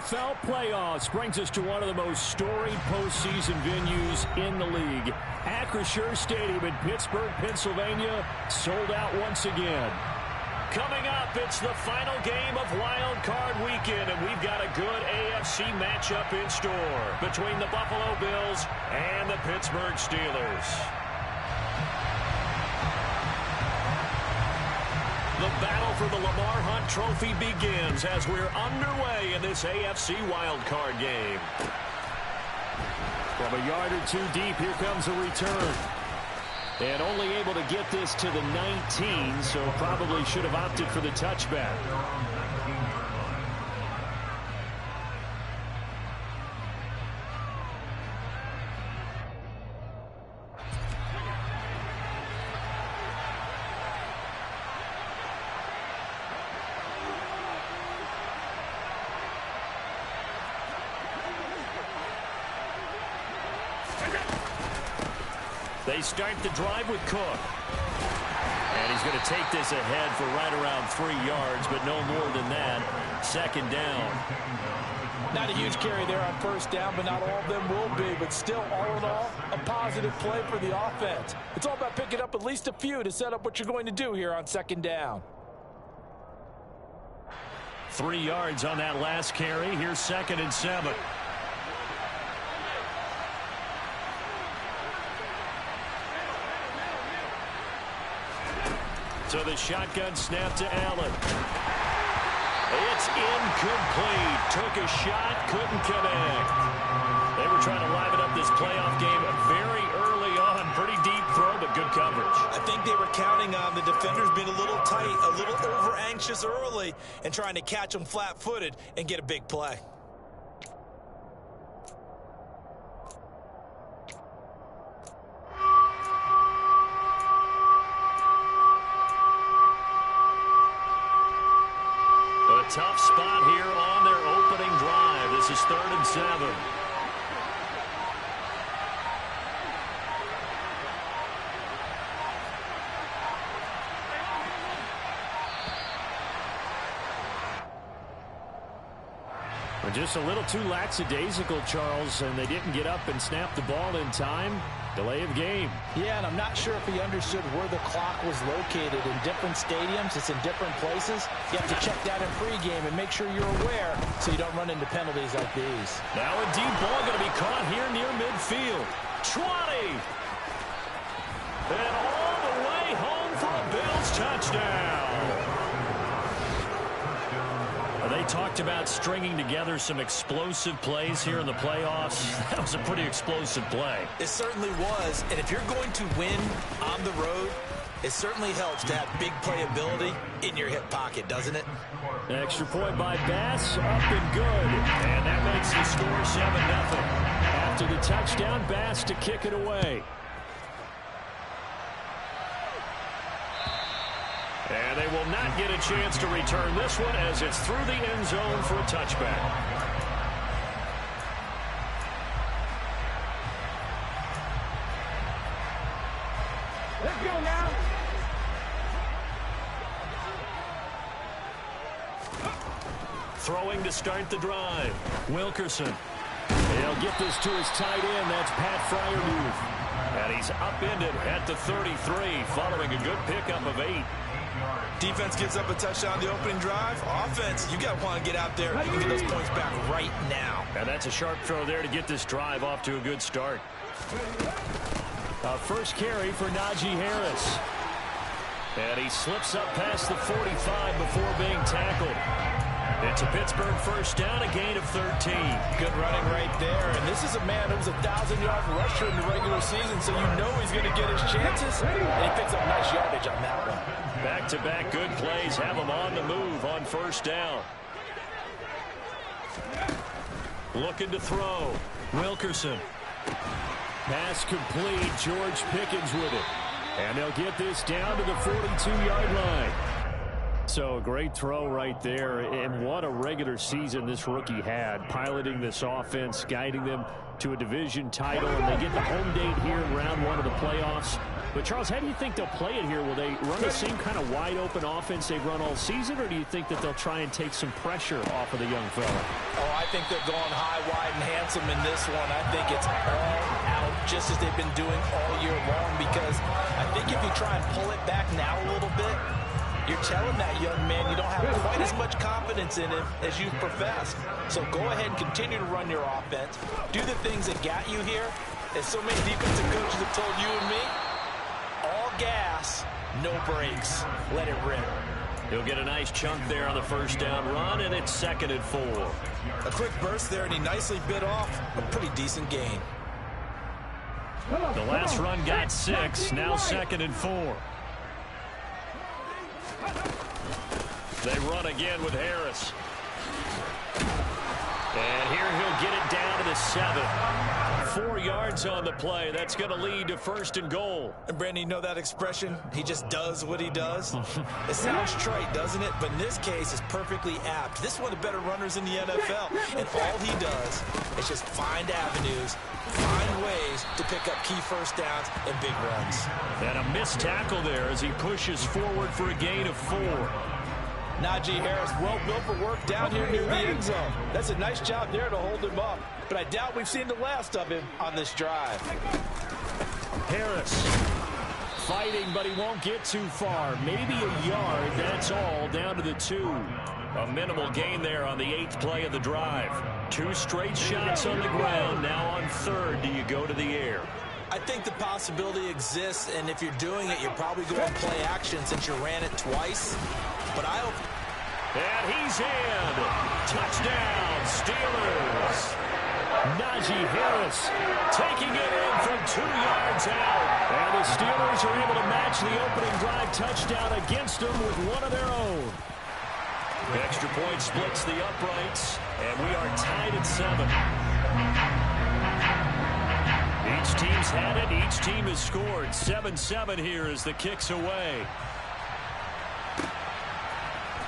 NFL playoffs brings us to one of the most storied postseason venues in the league. Acrisure Stadium in Pittsburgh, Pennsylvania, sold out once again. Coming up, it's the final game of Wild Card Weekend, and we've got a good AFC matchup in store between the Buffalo Bills and the Pittsburgh Steelers. The battle for the Lamar Hunt Trophy begins as we're underway in this AFC wildcard game. From a yard or two deep, here comes a return. And only able to get this to the 19, so probably should have opted for the touchback. They start the drive with Cook. And he's going to take this ahead for right around 3 yards, but no more than that. Second down. Not a huge carry there on first down, but not all of them will be. But still, all in all, a positive play for the offense. It's all about picking up at least a few to set up what you're going to do here on second down. 3 yards on that last carry. Here's 2nd and 7. So the shotgun snap to Allen. It's incomplete. Took a shot, couldn't connect. They were trying to liven up this playoff game very early on. Pretty deep throw, but good coverage. I think they were counting on the defenders being a little tight, a little over-anxious early, and trying to catch them flat-footed and get a big play. Tough spot here on their opening drive. This is 3rd and 7. We're just a little too lackadaisical, Charles, and they didn't get up and snap the ball in time. Delay of game. Yeah, and I'm not sure if he understood where the clock was located. In different stadiums, it's in different places. You have to check that in pregame and make sure you're aware so you don't run into penalties like these. Now a deep ball going to be caught here near midfield. 20! And all the way home for a Bills touchdown. They talked about stringing together some explosive plays here in the playoffs. That was a pretty explosive play. It certainly was. And if you're going to win on the road, it certainly helps to have big playability in your hip pocket, doesn't it? Extra point by Bass, up and good. And that makes the score 7-0. After the touchdown, Bass to kick it away. And they will not get a chance to return this one as it's through the end zone for a touchback. Let's go now. Throwing to start the drive. Wilkerson. They'll get this to his tight end. That's Pat Freiermuth. And he's upended at the 33 following a good pickup of 8. Defense gives up a touchdown the opening drive. Offense, you got to want to get out there and get those points back right now. And that's a sharp throw there to get this drive off to a good start. First carry for Najee Harris. And he slips up past the 45 before being tackled. It's a Pittsburgh first down, a gain of 13. Good running right there. And this is a man who was a 1,000-yard rusher in the regular season, so you know he's going to get his chances. And he picks up nice yardage on that one. Back-to-back good plays have him on the move on first down. Looking to throw. Wilkerson. Pass complete. George Pickens with it. And they'll get this down to the 42-yard line. So great throw right there, and what a regular season this rookie had, piloting this offense, guiding them to a division title, and they get the home date here in round 1 of the playoffs. But, Charles, how do you think they'll play it here? Will they run the same kind of wide-open offense they've run all season, or do you think that they'll try and take some pressure off of the young fella? Oh, I think they're going high, wide, and handsome in this one. I think it's all out, just as they've been doing all year long, because I think if you try and pull it back now a little bit, you're telling that young man you don't have quite as much confidence in him as you've professed. So go ahead and continue to run your offense. Do the things that got you here. As so many defensive coaches have told you and me, all gas, no brakes. Let it rip. He'll get a nice chunk there on the first down run, and it's 2nd and 4. A quick burst there, and he nicely bit off a pretty decent gain. The last run got 6, now 2nd and 4. They run again with Harris. And here he'll get it down to the 7. 4 yards on the play. That's going to lead to 1st and goal. And, Brandon, you know that expression? He just does what he does? It sounds trite, doesn't it? But in this case, it's perfectly apt. This is one of the better runners in the NFL. And all he does is just find avenues, find ways to pick up key first downs and big runs. And a missed tackle there as he pushes forward for a gain of 4. Najee Harris, well built for work down here near the end zone. That's a nice job there to hold him up. But I doubt we've seen the last of him on this drive. Harris fighting, but he won't get too far. Maybe a yard, that's all, down to the 2. A minimal gain there on the 8th play of the drive. 2 straight shots on the ground. Now on 3rd, do you go to the air? I think the possibility exists, and if you're doing it, you're probably going to play action since you ran it twice. But I hope. And he's in. Touchdown, Steelers. Najee Harris taking it in from 2 yards out. And the Steelers are able to match the opening drive touchdown against them with one of their own. The extra point splits the uprights, and we are tied at 7. Each team's had it. Each team has scored. 7-7 here as the kick's away.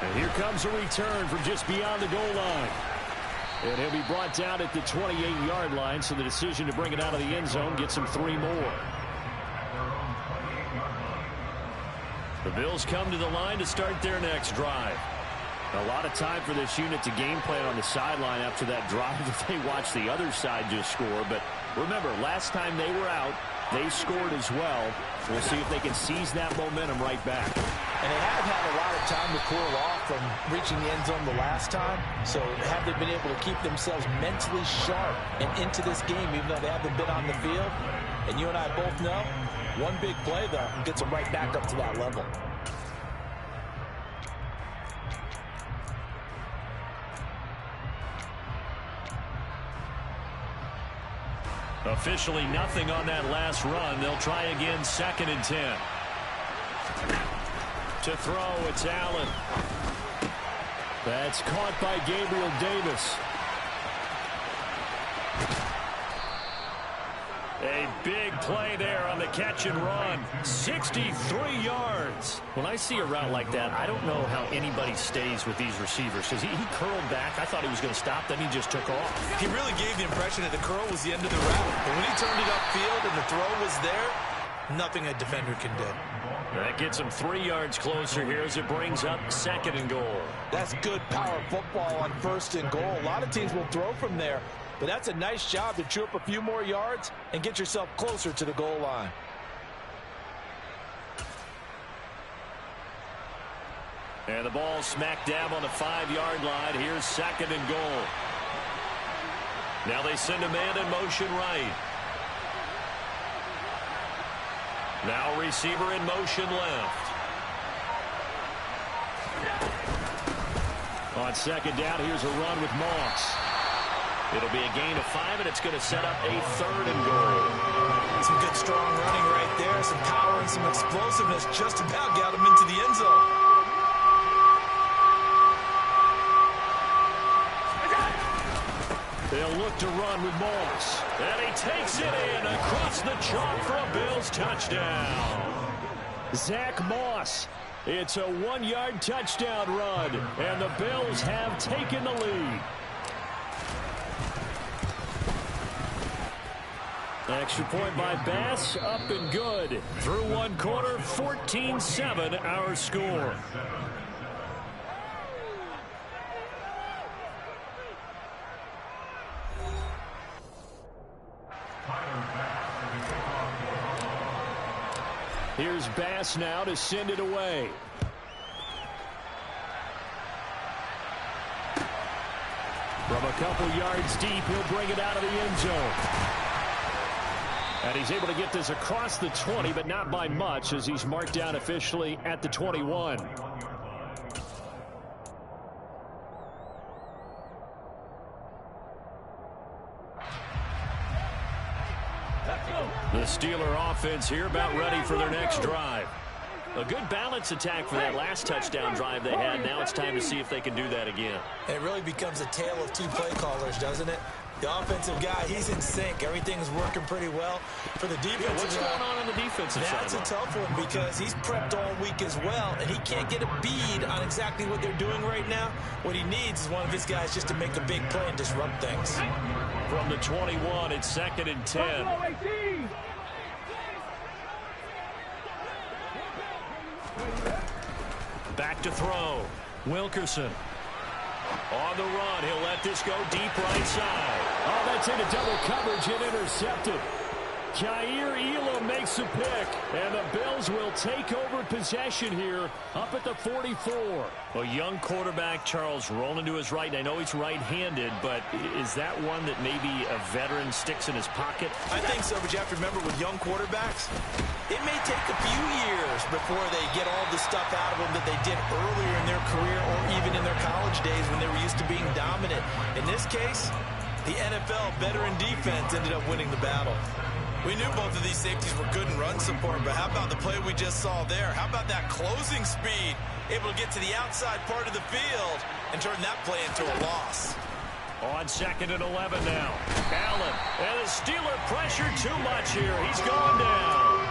And here comes a return from just beyond the goal line. And he'll be brought down at the 28-yard line, so the decision to bring it out of the end zone gets him 3 more. The Bills come to the line to start their next drive. A lot of time for this unit to game plan on the sideline after that drive if they watch the other side just score. But remember, last time they were out, they scored as well. We'll see if they can seize that momentum right back. And they have had a lot of time to cool off from reaching the end zone the last time. So have they been able to keep themselves mentally sharp and into this game, even though they haven't been on the field? And you and I both know, one big play, though, gets them right back up to that level. Officially nothing on that last run. They'll try again, 2nd and 10. To throw, it's Allen. That's caught by Gabriel Davis. A big play there on the catch and run. 63 yards. When I see a route like that, I don't know how anybody stays with these receivers. Because he curled back. I thought he was going to stop. Then he just took off. He really gave the impression that the curl was the end of the route. But when he turned it upfield and the throw was there, nothing a defender can do. That gets him 3 yards closer here as it brings up 2nd and goal. That's good power football on 1st and goal. A lot of teams will throw from there. But that's a nice job to chew up a few more yards and get yourself closer to the goal line. And the ball smack dab on the 5-yard line. Here's 2nd and goal. Now they send a man in motion right. Now receiver in motion left. On 2nd down, here's a run with Moss. It'll be a gain of 5, and it's going to set up a 3rd and goal. Some good strong running right there. Some power and some explosiveness just about got him into the end zone. They'll look to run with Moss. And he takes it in across the chalk for a Bills touchdown. Zach Moss It's a 1-yard touchdown run, and the Bills have taken the lead. Extra point by Bass, up and good. Through one quarter, 14-7 our score. Here's Bass now to send it away. From a couple yards deep, he'll bring it out of the end zone. And he's able to get this across the 20, but not by much, as he's marked down officially at the 21. The Steeler offense here about ready for their next drive. A good balance attack for that last touchdown drive they had. Now it's time to see if they can do that again. It really becomes a tale of two play callers, doesn't it? The offensive guy, he's in sync. Everything's working pretty well. For the defensive what's going on the defensive side? That's a tough one because he's prepped all week as well, and he can't get a bead on exactly what they're doing right now. What he needs is one of his guys just to make a big play and disrupt things. From the 21, it's 2nd and 10. Back to throw. Wilkerson. On the run, he'll let this go deep right side. Oh, that's into double coverage and intercepted. Jair Elam makes a pick, and the Bills will take over possession here up at the 44. A young quarterback, Charles, rolling to his right. I know he's right-handed, but is that one that maybe a veteran sticks in his pocket? I think so, but you have to remember with young quarterbacks, it may take a few years before they get all the stuff out of them that they did earlier in their career or even in their college days when they were used to being dominant. In this case, the NFL veteran defense ended up winning the battle. We knew both of these safeties were good in run support, but how about the play we just saw there? How about that closing speed? Able to get to the outside part of the field and turn that play into a loss. On 2nd and 11 now. Allen, and the Steeler pressure too much here. He's gone down.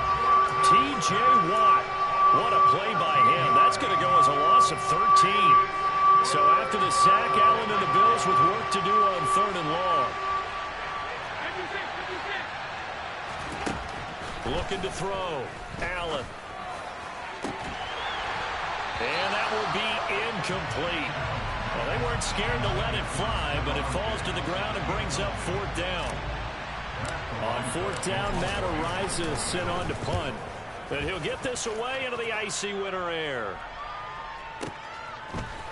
T.J. Watt. What a play by him. That's going to go as a loss of 13. So after the sack, Allen and the Bills with work to do on 3rd and long. Looking to throw. Allen. And that will be incomplete. Well, they weren't scared to let it fly, but it falls to the ground and brings up 4th down. On 4th down, Matt Ariza is sent on to punt. But he'll get this away into the icy winter air.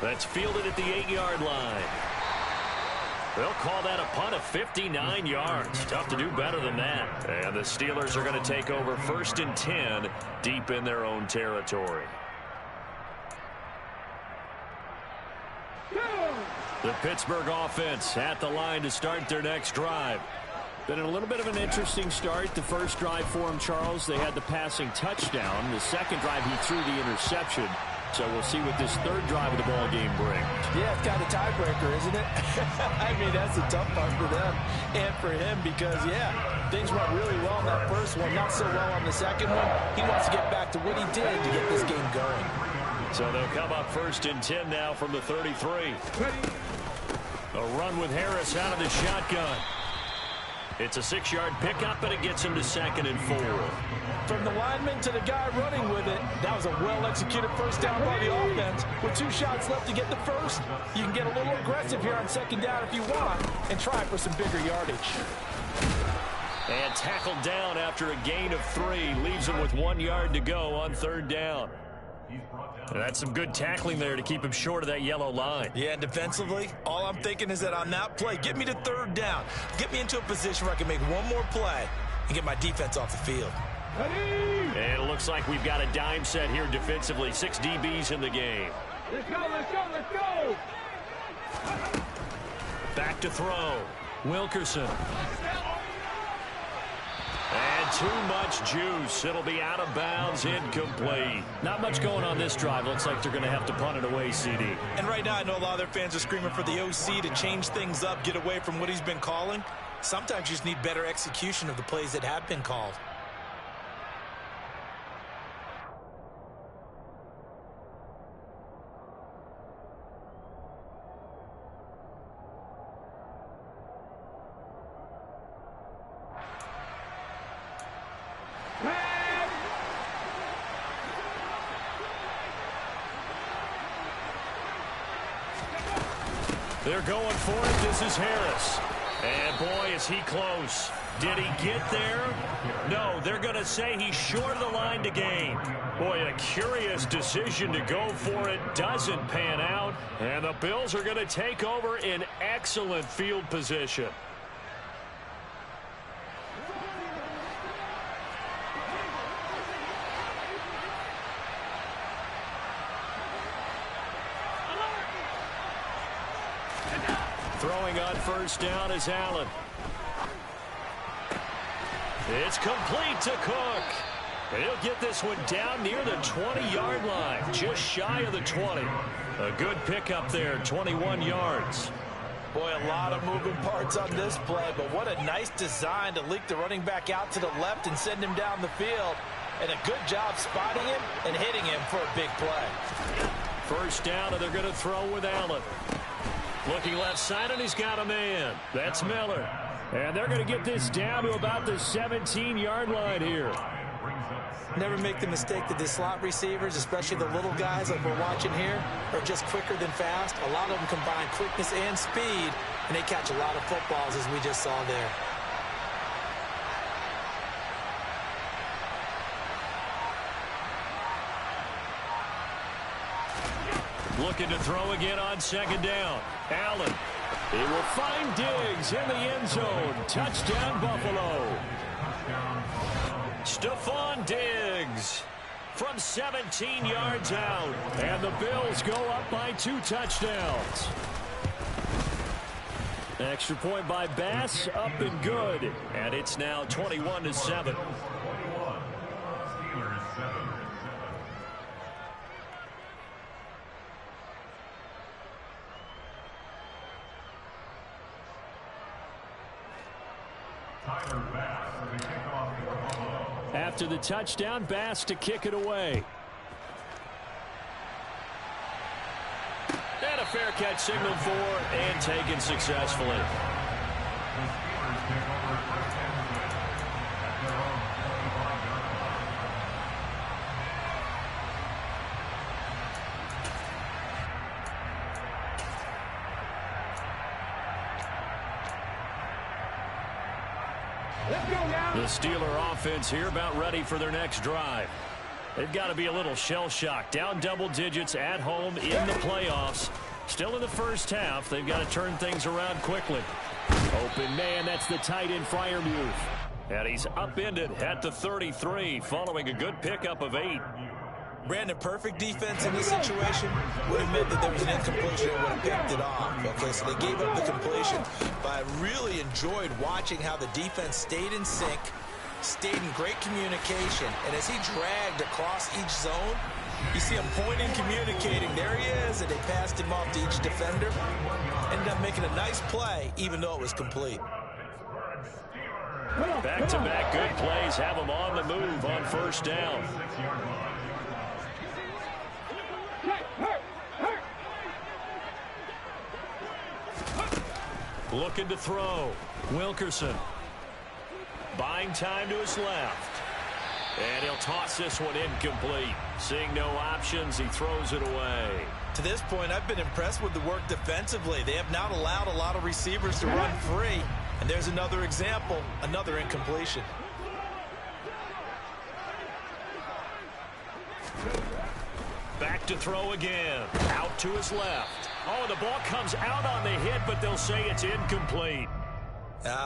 That's fielded at the 8-yard line. They'll call that a punt of 59 yards. Tough to do better than that. And the Steelers are going to take over 1st and 10 deep in their own territory. The Pittsburgh offense at the line to start their next drive. Been a little bit of an interesting start. The first drive for him, Charles, they had the passing touchdown. The second drive, he threw the interception. So we'll see what this third drive of the ball game brings. Yeah, it's kind of tiebreaker, isn't it? I mean, that's a tough part for them and for him because, yeah, things went really well in that first one, not so well on the second one. He wants to get back to what he did to get this game going. So they'll come up 1st and 10 now from the 33. A run with Harris out of the shotgun. It's a 6-yard pickup, and it gets him to 2nd and 4. From the lineman to the guy running with it, that was a well-executed first down by the offense. With 2 shots left to get the first, you can get a little aggressive here on 2nd down if you want and try for some bigger yardage. And tackled down after a gain of 3. Leaves him with 1 yard to go on 3rd down. And that's some good tackling there to keep him short of that yellow line. Yeah, and defensively, all I'm thinking is that on that play, get me to 3rd down. Get me into a position where I can make one more play and get my defense off the field. And it looks like we've got a dime set here defensively. 6 DBs in the game. Let's go, let's go, let's go! Back to throw. Wilkerson. And too much juice. It'll be out of bounds, incomplete. Not much going on this drive. Looks like they're going to have to punt it away, CD. And right now, I know a lot of their fans are screaming for the OC to change things up, get away from what he's been calling. Sometimes you just need better execution of the plays that have been called. They're going for it. This is Harris. And, boy, is he close. Did he get there? No, they're going to say he's short of the line to gain. Boy, a curious decision to go for it. Doesn't pan out. And the Bills are going to take over in excellent field position. Throwing on first down is Allen. It's complete to Cook. He'll get this one down near the 20-yard line, just shy of the 20. A good pickup there, 21 yards. Boy, a lot of moving parts on this play, but what a nice design to leak the running back out to the left and send him down the field. And a good job spotting him and hitting him for a big play. First down, and they're going to throw with Allen. Looking left side, and he's got a man. That's Miller. And they're going to get this down to about the 17-yard line here. Never make the mistake that the slot receivers, especially the little guys like we're watching here, are just quicker than fast. A lot of them combine quickness and speed, and they catch a lot of footballs, as we just saw there. Looking to throw again on second down. Allen. He will find Diggs in the end zone. Touchdown, Buffalo. Stephon Diggs from 17 yards out. And the Bills go up by 2 touchdowns. Extra point by Bass, up and good. And it's now 21-7. After the touchdown, Bass to kick it away. And a fair catch signaled for and taken successfully. The Steeler offense here about ready for their next drive. They've got to be a little shell-shocked. Down double digits at home in the playoffs. Still in the first half. They've got to turn things around quickly. Open man, that's the tight end Freiermuth. And he's upended at the 33 following a good pickup of 8. Brandon, perfect defense in this situation would have meant that there was an incompletion and would have picked it off. Okay, so they gave up the completion, but I really enjoyed watching how the defense stayed in sync, stayed in great communication, and as he dragged across each zone, you see him pointing, communicating. There he is, and they passed him off to each defender. Ended up making a nice play, even though it was complete. Back-to-back good plays have him on the move on first down. Looking to throw. Wilkerson. Buying time to his left. And he'll toss this one incomplete. Seeing no options, he throws it away. To this point, I've been impressed with the work defensively. They have not allowed a lot of receivers to run free. And there's another example, another incompletion. Back to throw again. Out to his left. Oh, the ball comes out on the hit, but they'll say it's incomplete.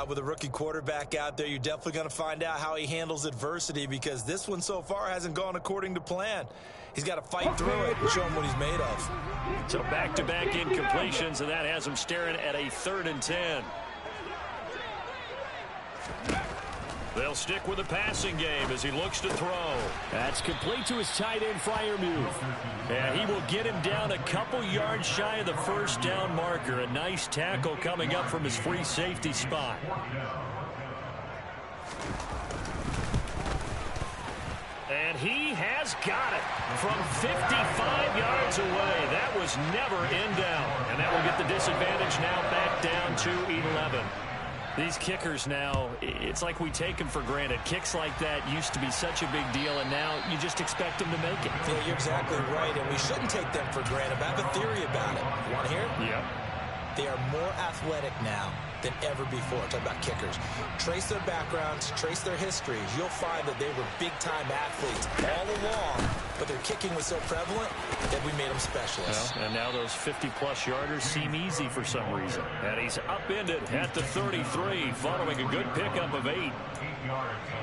With a rookie quarterback out there, you're definitely going to find out how he handles adversity, because this one so far hasn't gone according to plan. He's got to fight through it and show him what he's made of. So back-to-back incompletions, and that has him staring at a 3rd and 10. They'll stick with the passing game as he looks to throw. That's complete to his tight end, Freiermuth. And he will get him down a couple yards shy of the first down marker. A nice tackle coming up from his free safety spot. And he has got it from 55 yards away. That was never in down. And that will get the disadvantage now back down to 11. These kickers now, it's like we take them for granted. Kicks like that used to be such a big deal, and now you just expect them to make it. Yeah, you're exactly right, and we shouldn't take them for granted. I have a theory about it. You want to hear it? Yep. They are more athletic now than ever before. Talk about kickers. Trace their backgrounds, trace their histories. You'll find that they were big-time athletes all along, but their kicking was so prevalent that we made them specialists. Well, and now those 50-plus yarders seem easy for some reason. And he's upended at the 33 following a good pickup of 8.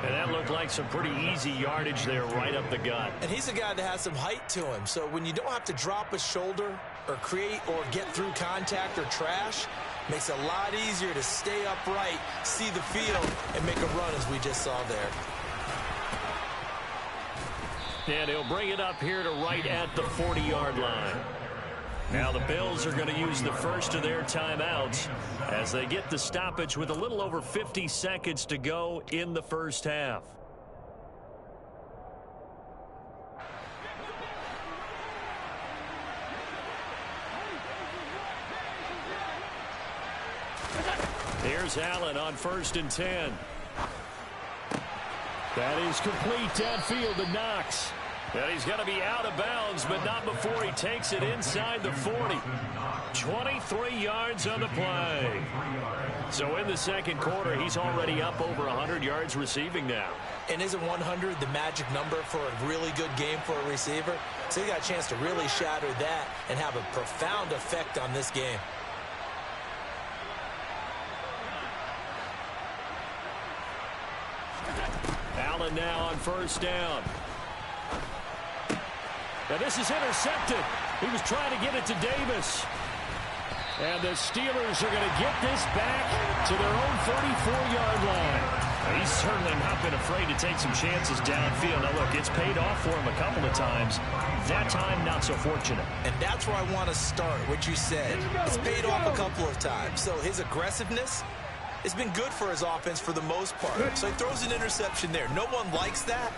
And that looked like some pretty easy yardage there right up the gut. And he's a guy that has some height to him, so when you don't have to drop a shoulder or create or get through contact or trash, makes it a lot easier to stay upright, see the field, and make a run as we just saw there. And he'll bring it up here to right at the 40-yard line. Now the Bills are going to use the first of their timeouts as they get the stoppage with a little over 50 seconds to go in the first half. Here's Allen on 1st and 10. That is complete downfield to Knox. And he's going to be out of bounds, but not before he takes it inside the 40. 23 yards on the play. So in the second quarter, he's already up over 100 yards receiving now. And isn't 100 the magic number for a really good game for a receiver? So he got a chance to really shatter that and have a profound effect on this game. Allen now on 1st down. Now this is intercepted. He was trying to get it to Davis. And the Steelers are going to get this back to their own 34-yard line. He's certainly not been afraid to take some chances downfield. Now look, it's paid off for him a couple of times. That time, not so fortunate. And that's where I want to start, what you said. It's paid off a couple of times. So his aggressiveness, it's been good for his offense for the most part. So he throws an interception there. No one likes that,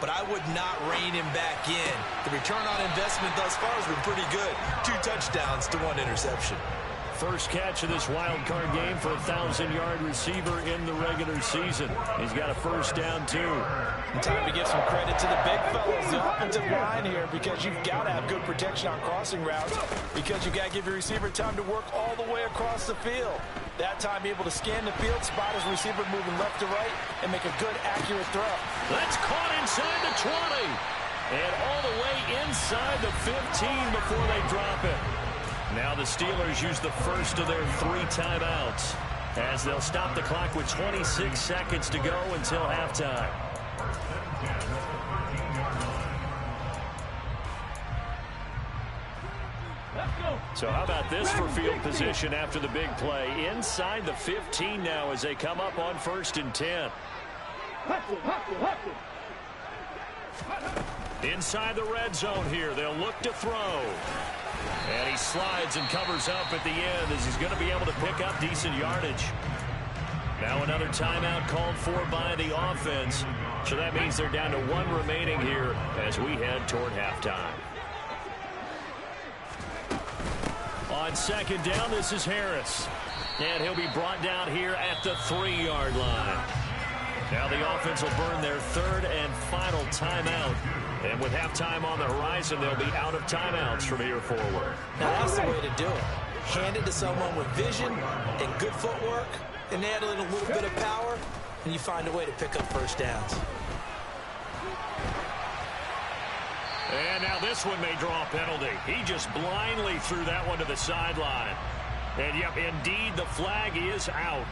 but I would not rein him back in. The return on investment thus far has been pretty good. 2 touchdowns to 1 interception. First catch of this wild card game for a 1,000-yard receiver in the regular season. He's got a first down, too. And time to give some credit to the big fellas, the offensive line here, because you've got to have good protection on crossing routes, because you've got to give your receiver time to work all the way across the field. That time, be able to scan the field, spot his receiver moving left to right, and make a good, accurate throw. That's caught inside the 20. And all the way inside the 15 before they drop it. Now the Steelers use the first of their 3 timeouts as they'll stop the clock with 26 seconds to go until halftime. So how about this for field position after the big play? Inside the 15 now as they come up on 1st and 10. Inside the red zone here. They'll look to throw. And he slides and covers up at the end as he's going to be able to pick up decent yardage. Now another timeout called for by the offense. So that means they're down to 1 remaining here as we head toward halftime. On 2nd down, this is Harris. And he'll be brought down here at the 3-yard line. Now the offense will burn their 3rd and final timeout. And with halftime on the horizon, they'll be out of timeouts from here forward. Now that's the way to do it. Hand it to someone with vision and good footwork, and add in a little bit of power, and you find a way to pick up first downs. And now this one may draw a penalty. He just blindly threw that one to the sideline. And yep, indeed, the flag is out.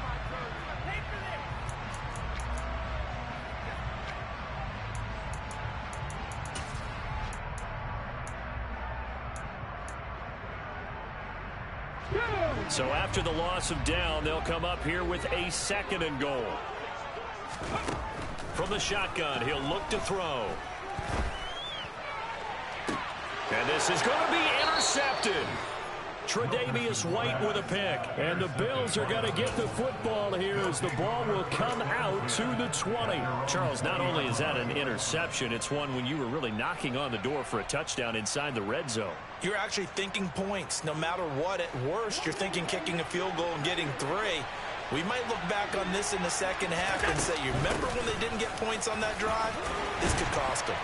So after the loss of down, they'll come up here with a 2nd and goal. From the shotgun, he'll look to throw. And this is going to be intercepted. Tre'Davious White with a pick. And the Bills are going to get the football here as the ball will come out to the 20. Charles, not only is that an interception, it's one when you were really knocking on the door for a touchdown inside the red zone. You're actually thinking points. No matter what, at worst, you're thinking kicking a field goal and getting 3. We might look back on this in the second half and say, you remember when they didn't get points on that drive? This could cost them.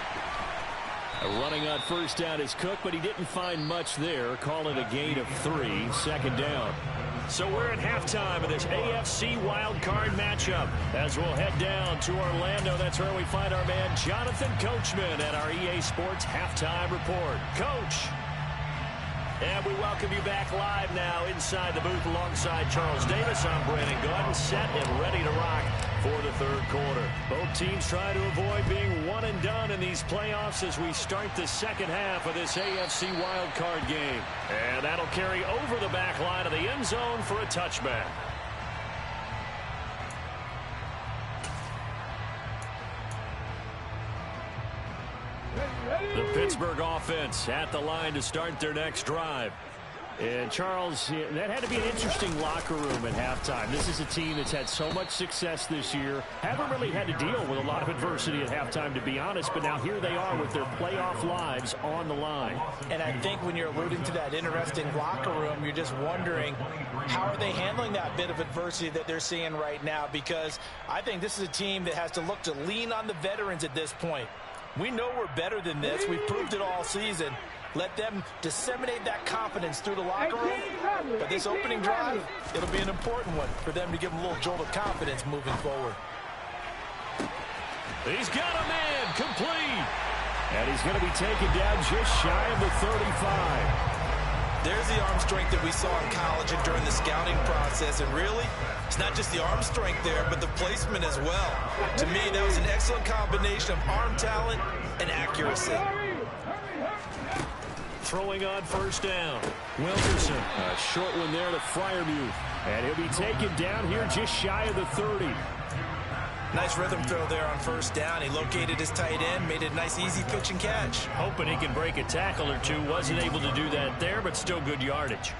Running on first down is Cook, but he didn't find much there. Call it a gain of 3, second down. So we're at halftime of this AFC wildcard matchup. As we'll head down to Orlando, that's where we find our man Jonathan Coachman at our EA Sports Halftime Report. Coach. And we welcome you back live now inside the booth alongside Charles Davis. I'm Brandon Gordon, set and ready to rock for the third quarter. Both teams try to avoid being one and done in these playoffs as we start the second half of this AFC wildcard game. And that'll carry over the back line of the end zone for a touchback. The Pittsburgh offense at the line to start their next drive. And, Charles, that had to be an interesting locker room at halftime. This is a team that's had so much success this year. Haven't really had to deal with a lot of adversity at halftime, to be honest. But now here they are with their playoff lives on the line. And I think when you're alluding to that interesting locker room, you're just wondering how are they handling that bit of adversity that they're seeing right now? Because I think this is a team that has to look to lean on the veterans at this point. We know we're better than this. We've proved it all season. Let them disseminate that confidence through the locker room. But this opening drive, it'll be an important one for them to give them a little jolt of confidence moving forward. He's got a man complete. And he's going to be taken down just shy of the 35. There's the arm strength that we saw in college and during the scouting process. And really, it's not just the arm strength there, but the placement as well. To me, that was an excellent combination of arm talent and accuracy. Throwing on first down. Wilkerson, a short one there to Freiermuth. And he'll be taken down here just shy of the 30. Nice rhythm throw there on first down. He located his tight end, made it a nice easy pitch and catch. Hoping he can break a tackle or two. Wasn't able to do that there, but still good yardage.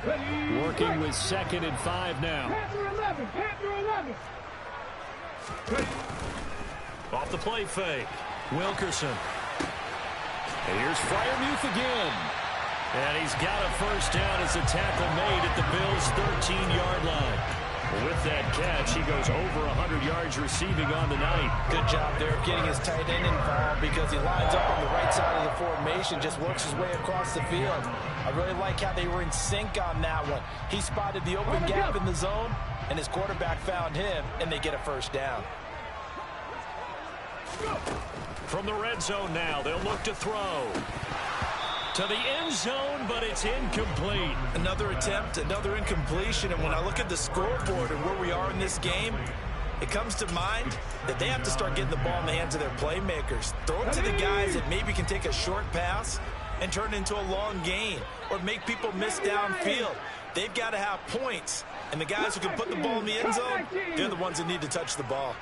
Working with 2nd and 5 now. Panther 11. Off the play fake. Wilkerson. And here's Freiermuth again. And he's got a first down as a tackle made at the Bills' 13-yard line. With that catch, he goes over 100 yards receiving on the night. Good job there of getting his tight end involved because he lines up on the right side of the formation, just works his way across the field. I really like how they were in sync on that one. He spotted the open gap in the zone, and his quarterback found him, and they get a first down. From the red zone now, they'll look to throw. To the end zone, but it's incomplete. Another attempt, another incompletion, and when I look at the scoreboard and where we are in this game, it comes to mind that they have to start getting the ball in the hands of their playmakers. Throw it to the guys that maybe can take a short pass and turn it into a long gain or make people miss downfield. They've got to have points, and the guys who can put the ball in the end zone, they're the ones that need to touch the ball.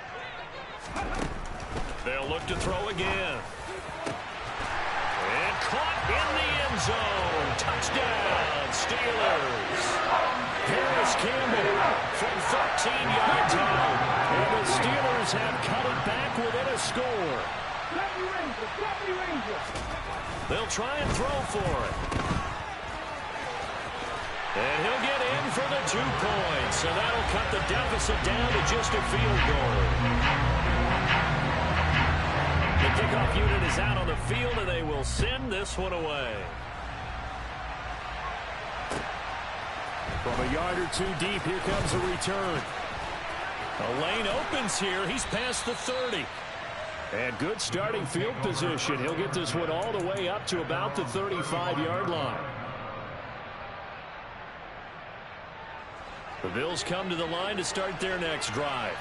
They'll look to throw again. And caught in the end zone. Touchdown, Steelers. Harris Campbell from 13 yards out. And the Steelers have cut it back within a score. They'll try and throw for it. And he'll get in for the 2 points. So that'll cut the deficit down to just a field goal. The kickoff unit is out on the field, and they will send this one away. From a yard or 2 deep, here comes a return. A lane opens here. He's past the 30. And good starting field position. He'll get this one all the way up to about the 35-yard line. The Bills come to the line to start their next drive.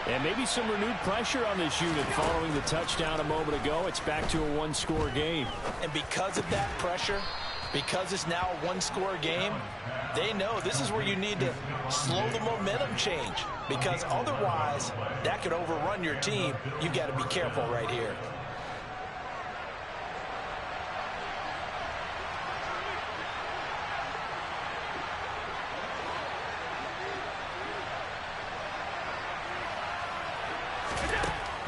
And maybe some renewed pressure on this unit following the touchdown a moment ago. It's back to a 1-score game. And because of that pressure, because it's now a 1-score game, they know this is where you need to slow the momentum change. Because otherwise, that could overrun your team. You've got to be careful right here.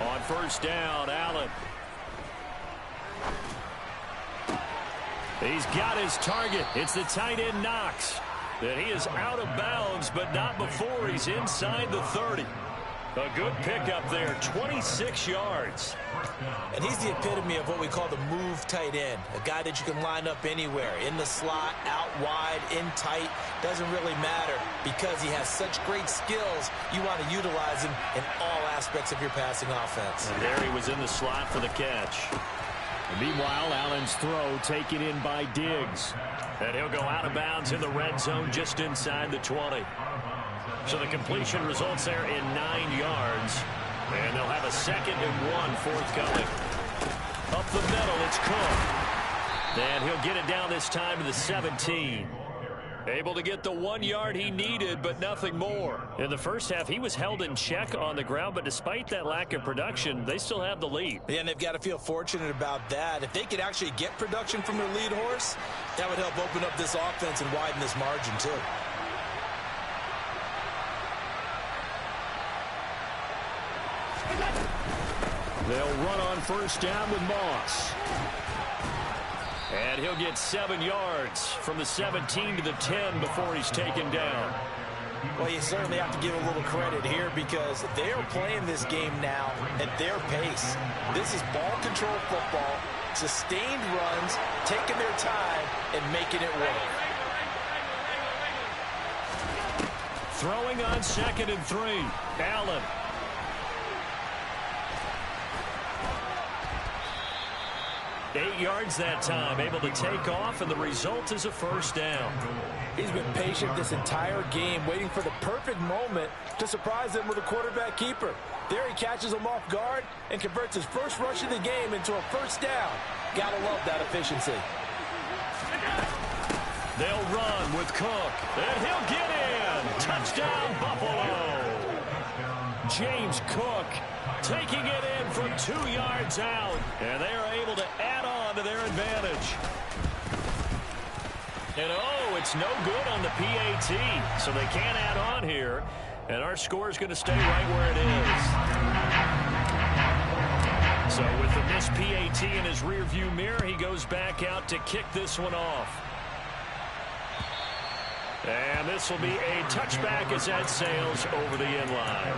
On first down, Allen. He's got his target. It's the tight end Knox. That he is out of bounds, but not before he's inside the 30. A good pickup there, 26 yards. And he's the epitome of what we call the move tight end, a guy that you can line up anywhere, in the slot, out wide, in tight, doesn't really matter because he has such great skills. You want to utilize him in all aspects of your passing offense. And there he was in the slot for the catch. And meanwhile, Allen's throw taken in by Diggs. And he'll go out of bounds in the red zone just inside the 20. So the completion results there in 9 yards. And they'll have a 2nd and 1 forthcoming. Up the middle, it's Cook. And he'll get it down this time to the 17. Able to get the 1 yard he needed, but nothing more. In the first half, he was held in check on the ground, but despite that lack of production, they still have the lead. Yeah, and they've got to feel fortunate about that. If they could actually get production from their lead horse, that would help open up this offense and widen this margin, too. They'll run on first down with Moss. And he'll get 7 yards from the 17 to the 10 before he's taken down. Well, you certainly have to give a little credit here because they are playing this game now at their pace. This is ball control football, sustained runs, taking their time, and making it work. Throwing on 2nd and 3. Allen. Eight yards that time, able to take off, and the result is a first down. He's been patient this entire game, waiting for the perfect moment to surprise them with a quarterback keeper. There he catches him off guard and converts his first rush of the game into a first down. Gotta love that efficiency. They'll run with Cook, and he'll get in. Touchdown, Buffalo. James Cook taking it in from 2 yards out, and they are able to add on to their advantage. And oh, it's no good on the PAT, so they can't add on here, and our score is going to stay right where it is. So with the missed PAT in his rearview mirror, he goes back out to kick this one off. And this will be a touchback as that sails over the end line.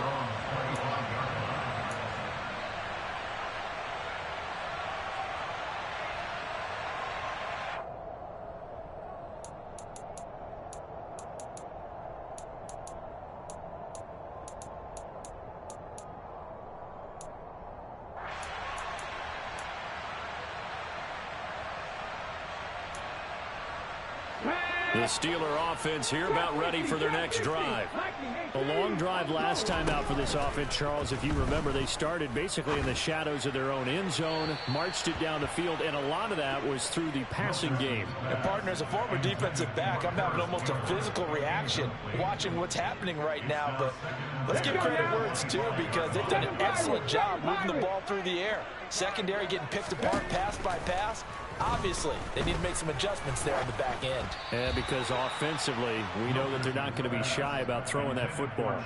The Steeler offense here about ready for their next drive. A long drive last time out for this offense, Charles. If you remember, they started basically in the shadows of their own end zone, marched it down the field, and a lot of that was through the passing game. And partner, as a former defensive back, I'm having almost a physical reaction watching what's happening right now. But let's give credit where it's due because they've done an excellent job moving the ball through the air. Secondary getting picked apart pass by pass. Obviously, they need to make some adjustments there on the back end. And because offensively, we know that they're not going to be shy about throwing that football.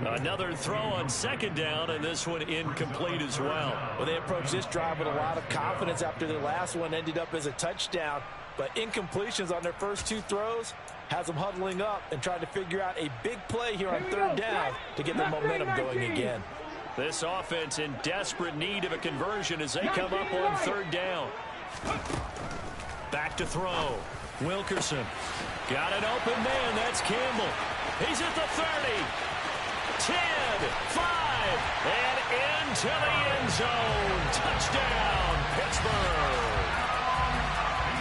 Another throw on 2nd down, and this one incomplete as well. Well, they approached this drive with a lot of confidence after their last one ended up as a touchdown. But incompletions on their first 2 throws has them huddling up and trying to figure out a big play here on 3rd down to get their momentum going again. This offense in desperate need of a conversion as they come up on 3rd down. Back to throw. Wilkerson. Got an open man. That's Campbell. He's at the 30. 10, 5, and into the end zone. Touchdown, Pittsburgh.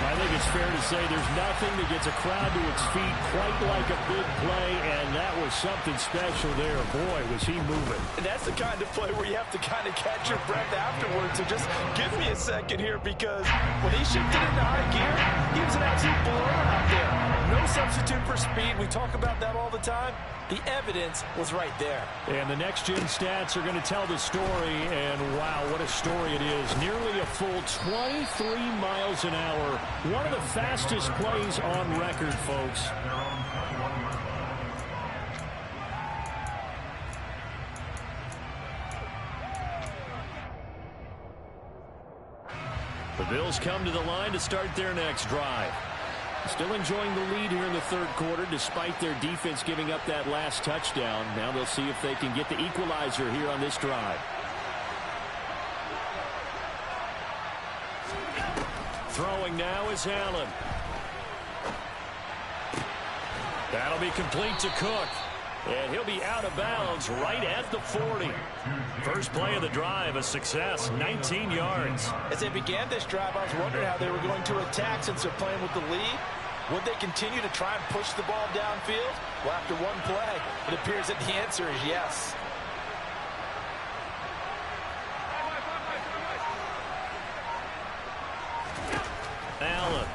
I think it's fair to say there's nothing that gets a crowd to its feet quite like a big play, and that was something special there. Boy, was he moving. And that's the kind of play where you have to kind of catch your breath afterwards. So just give me a second here because when he shifted into high gear, he was an absolute blowout out there. No substitute for speed. We talk about that all the time. The evidence was right there. And the next-gen stats are going to tell the story, and wow, what a story it is. Nearly a full 23 miles an hour. One of the fastest plays on record, folks. The Bills come to the line to start their next drive. Still enjoying the lead here in the third quarter despite their defense giving up that last touchdown. Now they'll see if they can get the equalizer here on this drive. Throwing now is Allen. That'll be complete to Cook. And he'll be out of bounds right at the 40. First play of the drive, a success, 19 yards. As they began this drive, I was wondering how they were going to attack since they're playing with the lead. Would they continue to try and push the ball downfield? Well, after one play, it appears that the answer is yes. Allen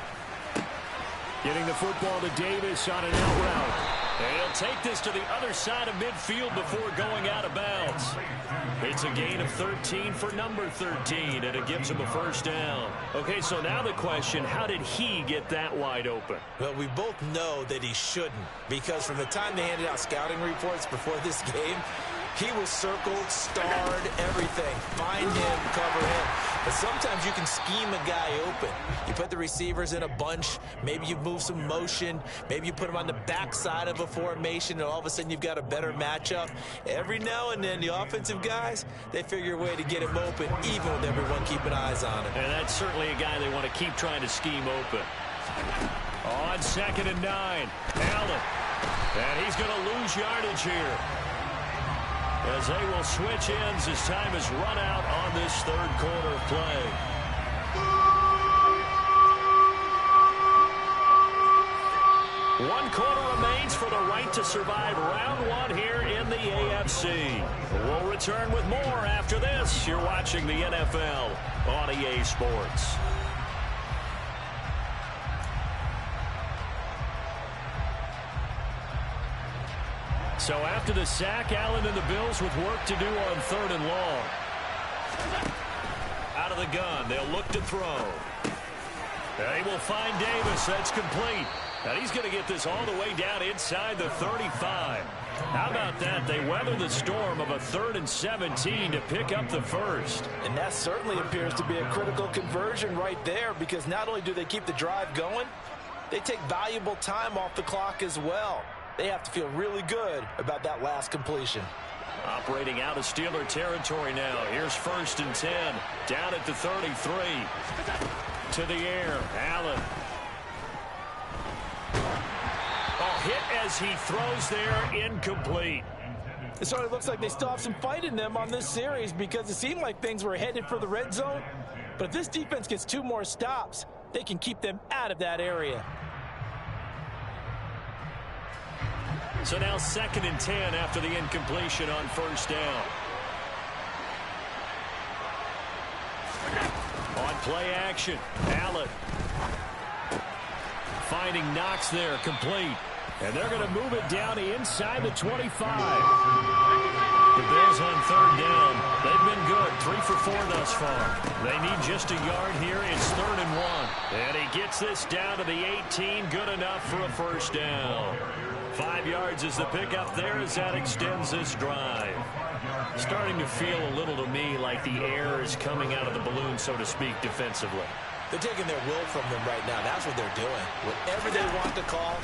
getting the football to Davis on an out route. And he'll take this to the other side of midfield before going out of bounds. It's a gain of 13 for number 13, and it gives him a first down. Okay, so now the question, how did he get that wide open? Well, we both know that he shouldn't, because from the time they handed out scouting reports before this game, he was circled, starred, everything. Find him, cover him. But sometimes you can scheme a guy open. You put the receivers in a bunch. Maybe you move some motion. Maybe you put them on the backside of a formation, and all of a sudden you've got a better matchup. Every now and then, the offensive guys, they figure a way to get him open, even with everyone keeping eyes on him. And that's certainly a guy they want to keep trying to scheme open. On 2nd and 9, Allen. And he's going to lose yardage here, as they will switch ends as time is run out on this third quarter of play. One quarter remains for the right to survive round one here in the AFC. We'll return with more after this. You're watching the NFL on EA Sports. So after the sack, Allen and the Bills with work to do on 3rd and long. Out of the gun, they'll look to throw. They will find Davis. That's complete. And he's going to get this all the way down inside the 35. How about that? They weather the storm of a 3rd and 17 to pick up the first. And that certainly appears to be a critical conversion right there, because not only do they keep the drive going, they take valuable time off the clock as well. They have to feel really good about that last completion. Operating out of Steeler territory now. Here's 1st and 10. Down at the 33. To the air. Allen. Oh, hit as he throws there. Incomplete. It certainly looks like they still have some fight in them on this series, because it seemed like things were headed for the red zone. But if this defense gets 2 more stops, they can keep them out of that area. So now 2nd and 10 after the incompletion on 1st down. On play action, Allen. Finding Knox there, complete. And they're going to move it down inside the 25. The Bills on 3rd down. They've been good, 3 for 4 thus far. They need just a yard here. It's 3rd and 1. And he gets this down to the 18. Good enough for a first down. 5 yards is the pickup there as that extends this drive. Starting to feel a little to me like the air is coming out of the balloon, so to speak, defensively. They're taking their will from them right now. That's what they're doing. Whatever they want to call,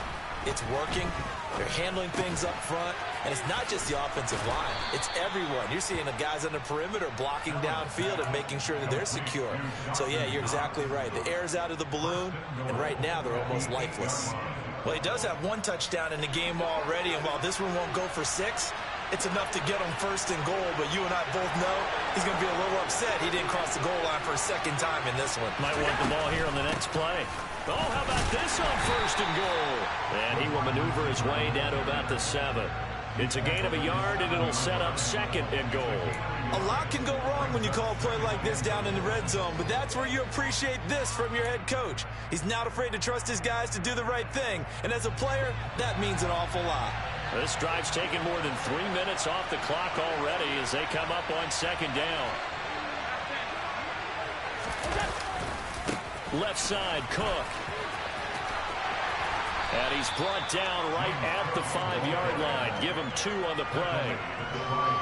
it's working. They're handling things up front. And it's not just the offensive line. It's everyone. You're seeing the guys on the perimeter blocking downfield and making sure that they're secure. So, yeah, you're exactly right. The air's out of the balloon, and right now they're almost lifeless. Well, he does have 1 touchdown in the game already, and while this one won't go for 6, it's enough to get him 1st and goal. But you and I both know he's going to be a little upset he didn't cross the goal line for a 2nd time in this one. Might want the ball here on the next play. Oh, how about this on 1st and goal? And he will maneuver his way down to about the 7. It's a gain of a yard, and it'll set up 2nd and goal. A lot can go wrong when you call a play like this down in the red zone, but that's where you appreciate this from your head coach. He's not afraid to trust his guys to do the right thing, and as a player, that means an awful lot. This drive's taken more than 3 minutes off the clock already as they come up on 2nd down. Left side, Cook. And he's brought down right at the 5-yard line. Give him 2 on the play.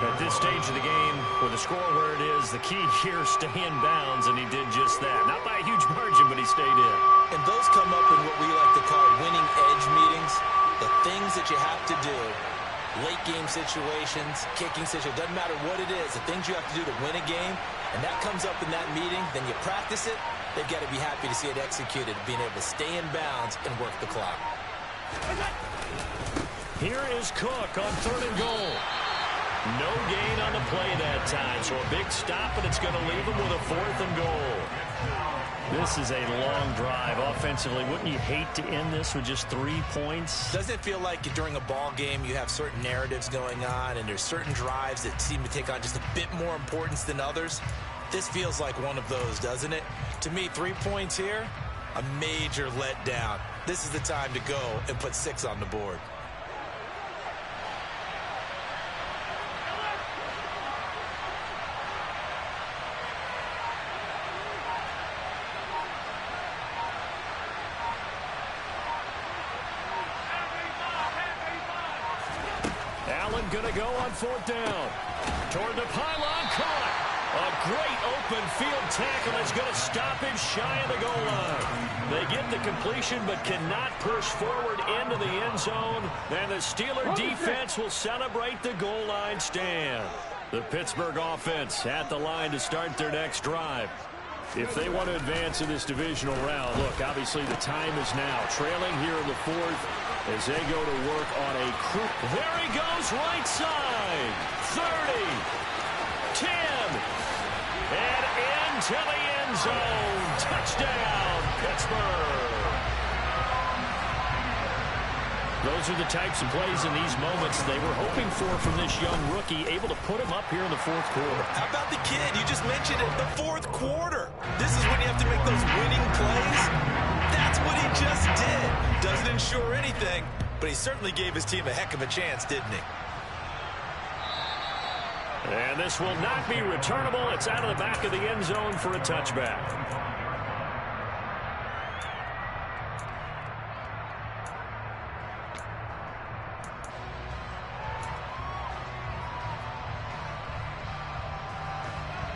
At this stage of the game, with the score where it is, the key here is stay in bounds, and he did just that. Not by a huge margin, but he stayed in. And those come up in what we like to call winning edge meetings. The things that you have to do, late game situations, kicking situations, doesn't matter what it is, the things you have to do to win a game, and that comes up in that meeting, then you practice it, they've got to be happy to see it executed, being able to stay in bounds and work the clock. Here is Cook on 3rd and goal. No gain on the play that time, so a big stop, and it's going to leave him with a 4th and goal. This is a long drive offensively. Wouldn't you hate to end this with just 3 points? Doesn't it feel like during a ball game you have certain narratives going on and there's certain drives that seem to take on just a bit more importance than others? This feels like one of those, doesn't it? To me, 3 points here, a major letdown. This is the time to go and put 6 on the board. Allen going to go on 4th down. Toward the pylon, caught. A great open field tackle that's going to stop him shy of the goal line. They get the completion but cannot push forward into the end zone. And the Steeler defense will celebrate the goal line stand. The Pittsburgh offense at the line to start their next drive. If they want to advance in this divisional round, look, obviously the time is now. Trailing here in the 4th as they go to work on a crew. There he goes, right side. 30, 10, and into the end zone. Touchdown, Pittsburgh. Those are the types of plays in these moments they were hoping for from this young rookie, able to put him up here in the 4th quarter. How about the kid? You just mentioned it, the 4th quarter. This is when you have to make those winning plays. That's what he just did. Doesn't ensure anything, but he certainly gave his team a heck of a chance, didn't he? And this will not be returnable. It's out of the back of the end zone for a touchback.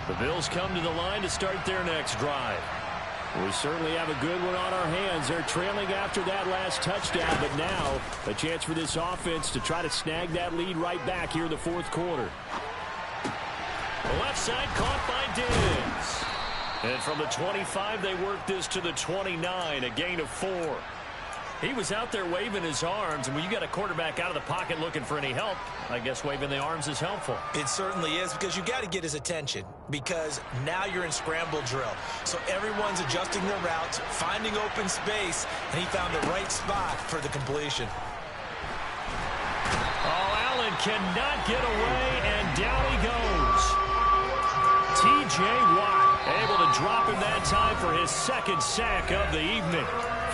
The Bills come to the line to start their next drive. We certainly have a good one on our hands. They're trailing after that last touchdown, but now a chance for this offense to try to snag that lead right back here in the 4th quarter. The left side caught by Diggs. And from the 25, they work this to the 29, a gain of 4. He was out there waving his arms, and when you got a quarterback out of the pocket looking for any help, I guess waving the arms is helpful. It certainly is, because you got to get his attention, because now you're in scramble drill. So everyone's adjusting their routes, finding open space, and he found the right spot for the completion. Oh, Allen cannot get away, and down he goes. T.J. Watt able to drop him that time for his 2nd sack of the evening.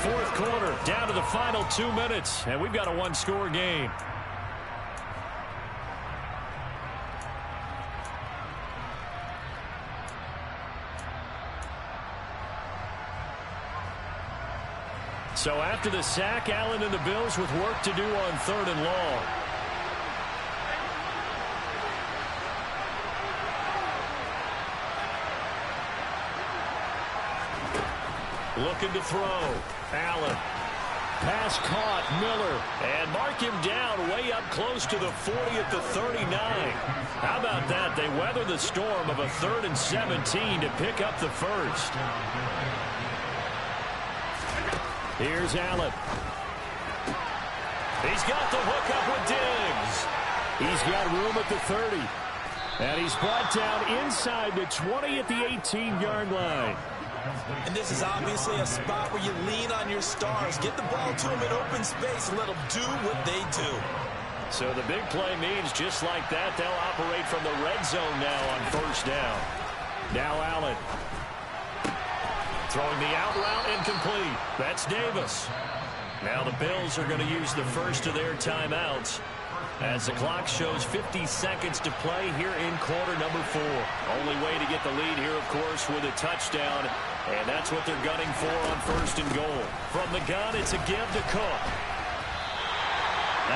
4th quarter, down to the final 2 minutes, and we've got a 1-score game. So after the sack, Allen and the Bills with work to do on 3rd and long. Looking to throw. Allen. Pass caught. Miller. And mark him down way up close to the 40 at the 39. How about that? They weather the storm of a 3rd and 17 to pick up the 1st. Here's Allen. He's got the hook up with Diggs. He's got room at the 30. And he's brought down inside the 20 at the 18-yard line. And this is obviously a spot where you lean on your stars. Get the ball to them in open space and let them do what they do. So the big play means just like that, they'll operate from the red zone now on 1st down. Now Allen. Throwing the out route incomplete. That's Davis. Now the Bills are going to use the first of their timeouts as the clock shows 50 seconds to play here in quarter number 4. Only way to get the lead here, of course, with a touchdown. And that's what they're gunning for on 1st and goal. From the gun, it's a give to Cook.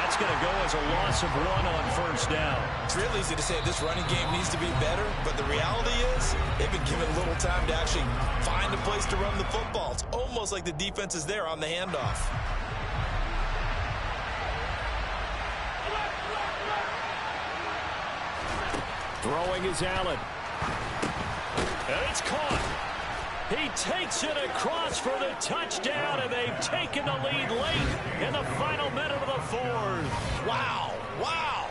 That's going to go as a loss of 1 on first down. It's real easy to say this running game needs to be better, but the reality is they've been given little time to actually find a place to run the football. It's almost like the defense is there on the handoff. Throwing is Allen. And it's caught. He takes it across for the touchdown, and they've taken the lead late in the final minute of the fourth. Wow. Wow.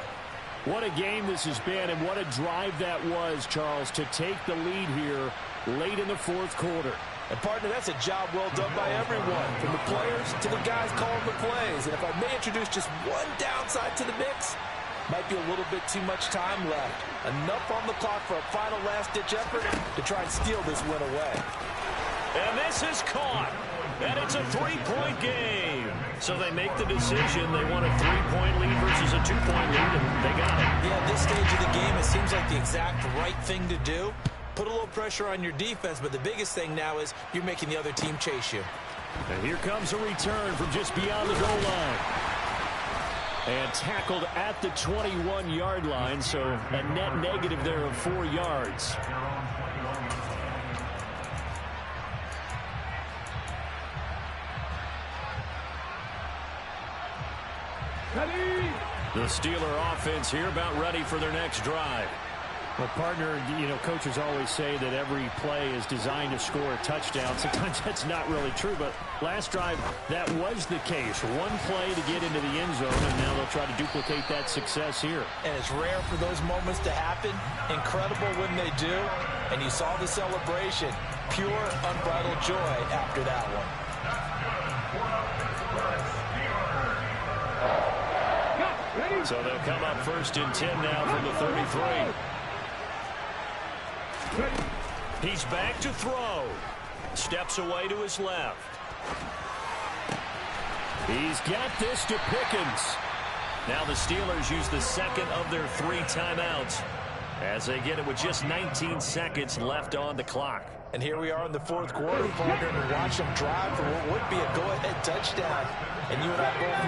What a game this has been, and what a drive that was, Charles, to take the lead here late in the fourth quarter. And, partner, that's a job well done by everyone, from the players to the guys calling the plays. And if I may introduce just one downside to the mix, might be a little bit too much time left. Enough on the clock for a final last-ditch effort to try and steal this win away. And this is caught. And it's a 3-point game. So they make the decision. They want a 3-point lead versus a 2-point lead, and they got it. Yeah, at this stage of the game, it seems like the exact right thing to do. Put a little pressure on your defense, but the biggest thing now is you're making the other team chase you. And here comes a return from just beyond the goal line. And tackled at the 21-yard line, so a net negative there of 4 yards. The Steeler offense here about ready for their next drive. Well, partner, you know, coaches always say that every play is designed to score a touchdown. Sometimes that's not really true, but last drive, that was the case. One play to get into the end zone, and now they'll try to duplicate that success here. And it's rare for those moments to happen. Incredible when they do. And you saw the celebration. Pure, unbridled joy after that one. So they'll come up first and 10 now from the 33. He's back to throw. Steps away to his left. He's got this to Pickens. Now the Steelers use the second of their 3 timeouts as they get it with just 19 seconds left on the clock. And here we are in the fourth quarter, partner, and watch them drive for what would be a go-ahead touchdown. And you and I both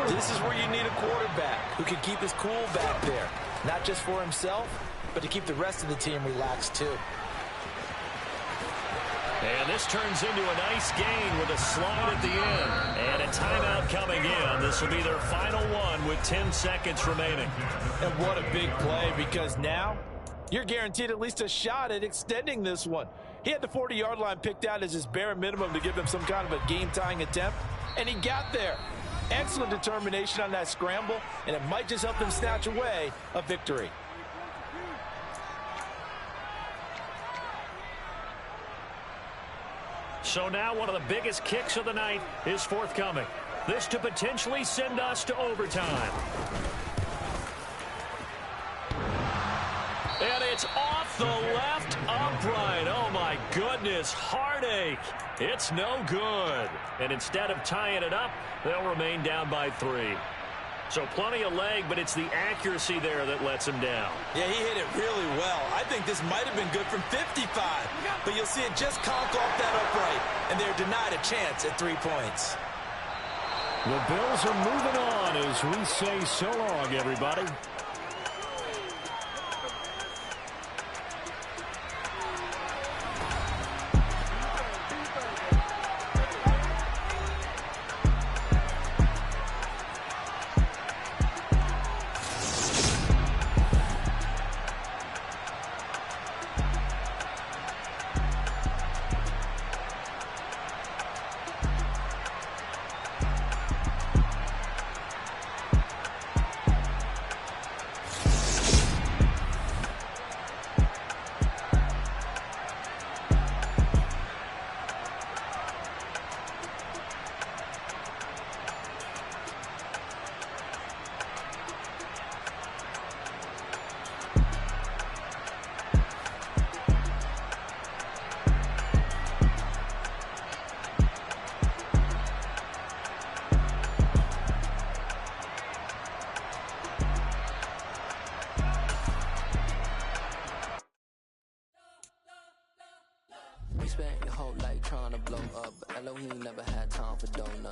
know this is where you need a quarterback who can keep his cool back there. Not just for himself, but to keep the rest of the team relaxed too. And this turns into a nice gain with a slide at the end. And a timeout coming in. This will be their final one with 10 seconds remaining. And what a big play, because now you're guaranteed at least a shot at extending this one. He had the 40-yard line picked out as his bare minimum to give them some kind of a game-tying attempt, and he got there. Excellent determination on that scramble, and it might just help them snatch away a victory. So now one of the biggest kicks of the night is forthcoming. This to potentially send us to overtime. And it's off the left upright. Oh, my goodness. Heartache. It's no good. And instead of tying it up, they'll remain down by 3. So plenty of leg, but it's the accuracy there that lets him down. Yeah, he hit it really well. I think this might have been good from 55. But you'll see it just conk off that upright, and they're denied a chance at 3 points. The Bills are moving on as we say so long, everybody.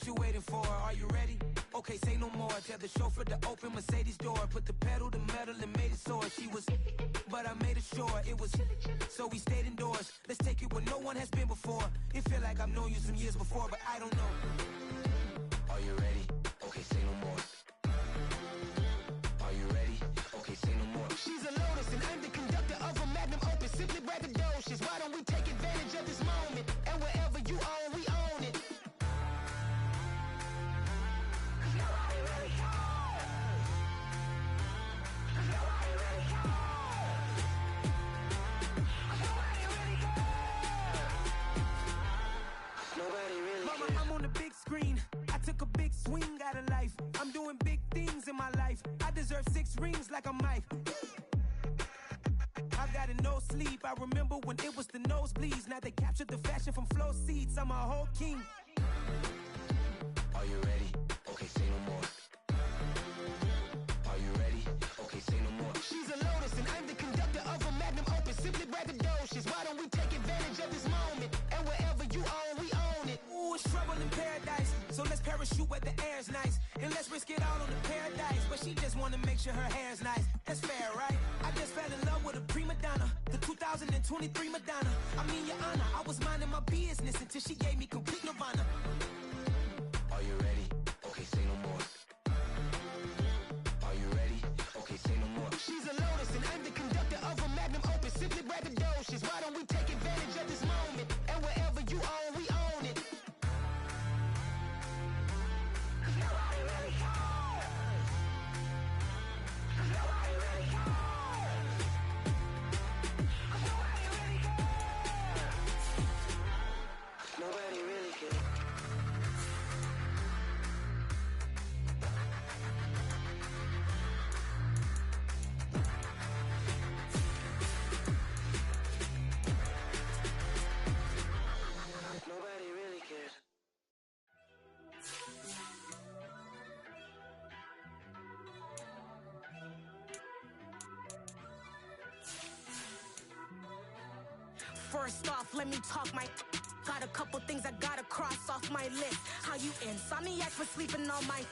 What you waiting for? Are you ready? Okay, say no more. Tell the chauffeur to open Mercedes door. Put the pedal to metal and made it soar. She was, but I made it sure it was. So we stayed indoors. Let's take it where no one has been before. It feel like I've known you some years before, but I don't know. Are you ready? Okay, say no more. Are you ready? Okay, say no more. She's a Lotus and I'm the conductor of a Magnum Opus. Simply braggadocious. Why don't we take advantage of this moment? And wherever you own, we own it. Screen. I took a big swing out of life. I'm doing big things in my life. I deserve 6 rings like I'm Mike. I got no sleep. I remember when it was the nosebleeds. Now they captured the fashion from flow seats. I'm a whole king. Are you ready? Okay, say no more. Are you ready? Okay, say no more. She's a Lotus and I'm the conductor of a Magnum Opus. Simply braggadocious. Why don't we take advantage of this moment? And wherever you own, we own it. Ooh, it's trouble in paradise. So let's parachute where the air's nice. And let's risk it all on the paradise. But she just wanna make sure her hair's nice. That's fair, right? I just fell in love with a prima donna. The 2023 Madonna. I mean, your honor, I was minding my business until she gave me complete nirvana. Are you ready? Okay, say no more. Are you ready? Okay, say no more. She's a Lotus and I'm the conductor of a Magnum Opus. Simply braggadocious. Why don't we take advantage of this moment? And wherever you own, we own it. Nobody really cares. Nobody really cares. First off, let me talk my. Got a couple things I gotta cross off my list. How you insomniac for sleeping on my.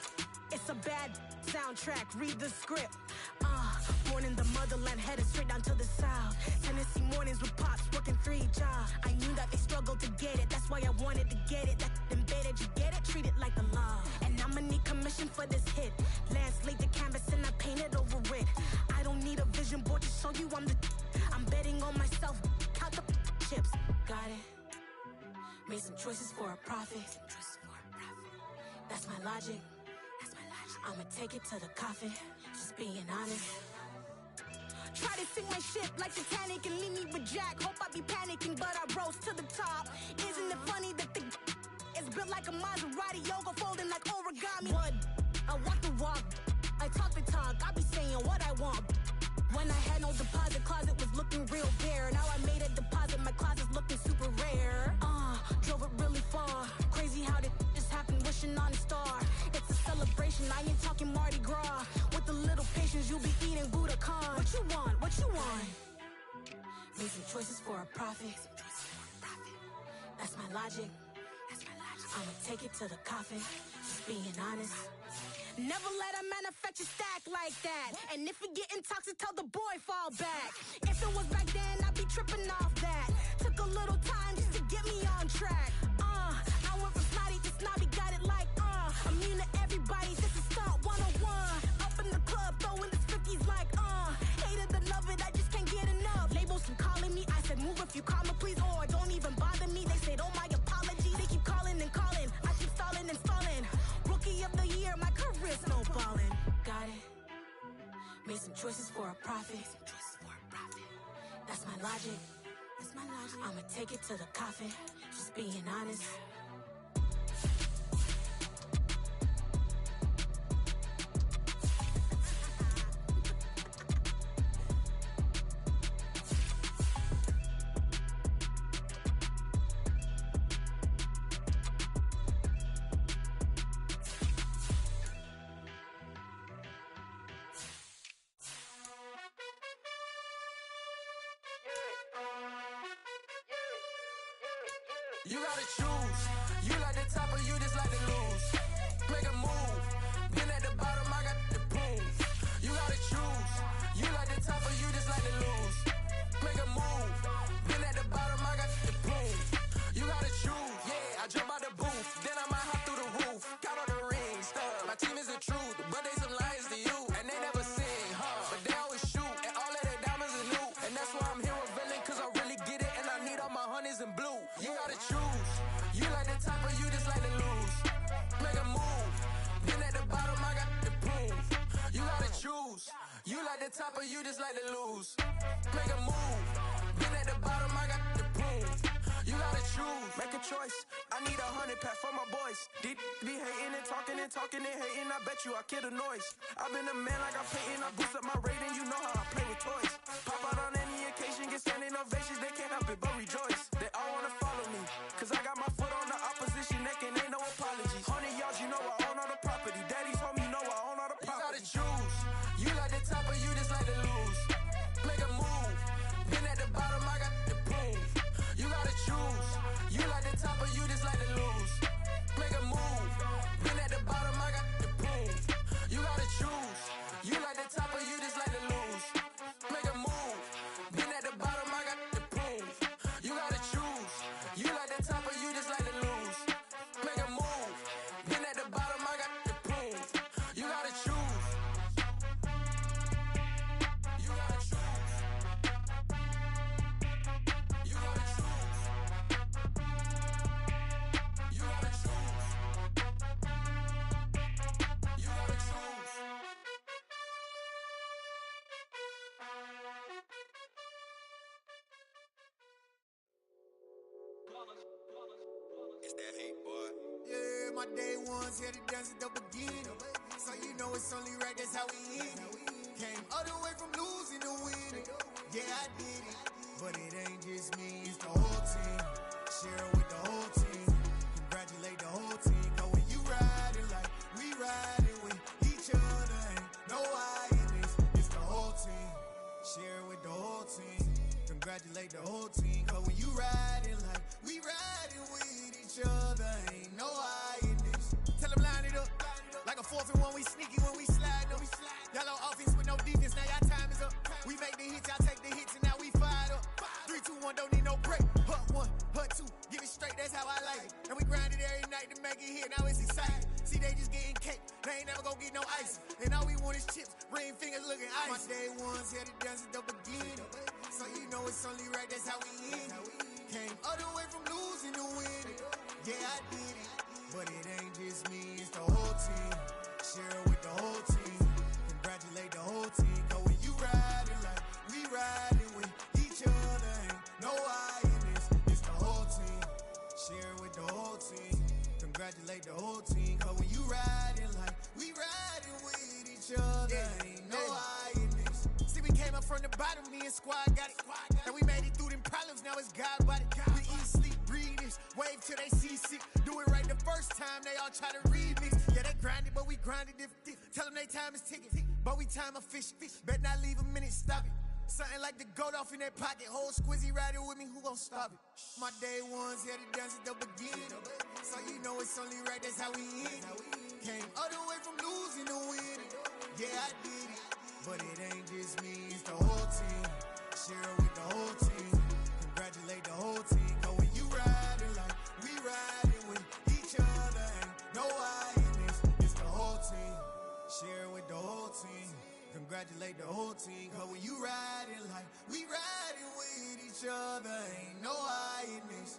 It's a bad soundtrack. Read the script. Born in the motherland, headed straight down to the south. Tennessee mornings with pops, working 3 jobs. I knew that they struggled to get it. That's why I wanted to get it. That embedded, you get it? Treat it like the law. And I'ma need commission for this hit. Lance laid the canvas and I painted over it. I don't need a vision board to show you I'm the. I'm betting on myself. Count the chips. Got it. Made some choices for a profit. That's my logic. I'ma take it to the coffin. Just being honest. Try to sink my ship like Titanic and leave me with Jack. Hope I be panicking, but I rose to the top. Isn't it funny that the is built like a Maserati, yoga folding like origami? What? I walk the walk. I talk the talk. I be saying what I want. When I had no deposit, closet was looking real bare. Now I made a deposit, my closet's looking super rare. Drove it really far. Crazy how did just happen, wishing on a star. It's a celebration, I ain't talking Mardi Gras. With a little patience, you'll be eating Budokan. What you want? What you want? Made some choices for a profit. That's my logic. I'ma take it to the coffin. Just being honest. Never let a manufacture stack like that. And if it getting toxic, tell the boy fall back. If it was back then, I'd be tripping off that. Took a little time just to get me on track. I went from snotty to snobby, got it like immune to everybody, this is stunt 101. Up in the club, throwing this 50s like hate it, love it, I just can't get enough. Labels keep calling me, I said move if you call me please, or don't even bother me. They said oh my apologies, they keep calling and calling. I keep stalling and stalling. Rookie of the year, my career's no ballin'. Got it. Made some choices for a profit. That's my logic. I'ma take it to the coffin. Just being honest. You gotta choose. You like the top or you just like to lose. the top of you just like to lose. Make a move. Been at the bottom, I got the prove. You gotta choose, make a choice. I need 100 pack for my boys. Be hating and talking and hating. I bet you I kill the noise. I've been a man like I'm paying. I boost up my rating. You know how I play with toys. Pop out on any occasion, get standing ovations. They can't help it but rejoice. They all wanna follow me, cause I got my foot on the opposition neck and ain't no apologies. 100 yards, you know I own all the property. Daddy's home, you know I own all the property. You gotta choose. You like the top or you just like to lose. Make a move. Been at the bottom, I got the proof. You gotta choose. You like the top or you just like to lose. Make a move. Been at the bottom, I got the proof. You gotta choose. You like the top or you just like to lose. Make a move. Been at the bottom, I got the proof. You gotta choose. You like the top or you just like to lose. Make a move. Been at the bottom, I got the proof. You gotta choose. You gotta choose. You gotta choose. You gotta choose. You gotta choose. It's that hate, boy. Yeah, my day ones here to dance at the beginning. So you know it's only right, that's how we end it. Came all the way from losing to winning. Yeah, I did it. But it ain't just me, it's the whole team. Share it with the whole team. Congratulate the whole team. Cause when you riding like we riding with each other, ain't no I in this. It's the whole team. Share it with the whole team. Congratulate the whole team. Cause when you riding like we riding with each other, ain't no I in this. Tell them line it up. Like a 4th and 1, we sneaky when we slide them. Y'all on offense with no defense, now y'all time is up. We make the hits, y'all take the hits, and now we fired up. 3, 2, 1, don't need no break. Hut 1, hut 2, give it straight, that's how I like it. And we grind it every night to make it here, now it's exciting. See, they just getting cake, they ain't never gonna get no ice. And all we want is chips, ring fingers looking ice. My day ones here to dance at the beginning. So you know it's only right, that's how we end it. Came all the way from losing to winning. Yeah, I did it. But it ain't just me, it's the whole team. Share it with the whole team. Congratulate the whole team. Cause when you riding like we riding with each other, ain't no I in this. It's the whole team. Share it with the whole team. Congratulate the whole team. Cause when you riding like we riding with each other, ain't no I in this. See, we came up from the bottom, me and squad got it. And we made it through them problems, now it's God body. We eat, sleep, breathe this, wave till they see sick. Do it right the first time, they all try to remix. Yeah, they grinded, but we grinded different. Tell them they time is ticking, but we time a fish. Bet not leave a minute, stop it. Something like the goat off in that pocket. Whole squizzy riding with me, who gon' stop it? My day ones here to dance at the beginning. So you know it's only right, that's how we end it. Came all the way from losing to winning. Yeah, I did it. But it ain't just me, it's the whole team. Share it with the whole team. Congratulate the whole team. Cause when you riding like we riding with each other, ain't no I in this. It's the whole team. Share it with the whole team. Congratulate the whole team. Cause when you riding like we riding with each other, ain't no I in this.